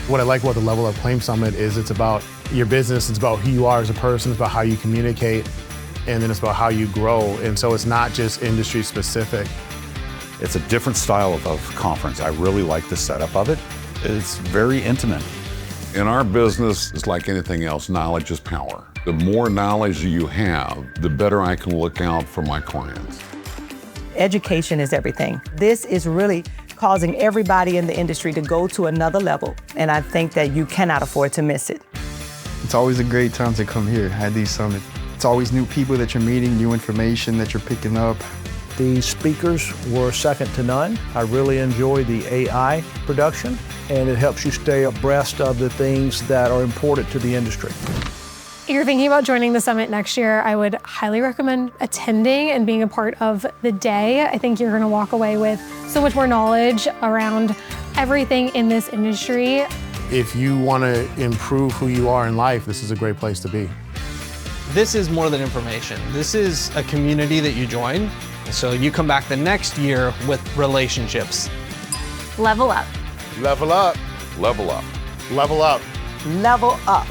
What I like about the Level Up Claim Summit is it's about your business, it's about who you are as a person, it's about how you communicate, and then it's about how you grow. And so it's not just industry specific. It's a different style of conference. I really like the setup of it. It's very intimate. In our business, it's like anything else, knowledge is power. The more knowledge you have, the better I can look out for my clients. Education is everything. This is really causing everybody in the industry to go to another level, and I think that you cannot afford to miss it. It's always a great time to come here at these summits. It's always new people that you're meeting, new information that you're picking up. The speakers were second to none. I really enjoy the AI production, and it helps you stay abreast of the things that are important to the industry. If you're thinking about joining the summit next year, I would highly recommend attending and being a part of the day. I think you're gonna walk away with so much more knowledge around everything in this industry. If you wanna improve who you are in life, this is a great place to be. This is more than information. This is a community that you join. So you come back the next year with relationships. Level up. Level up. Level up. Level up. Level up.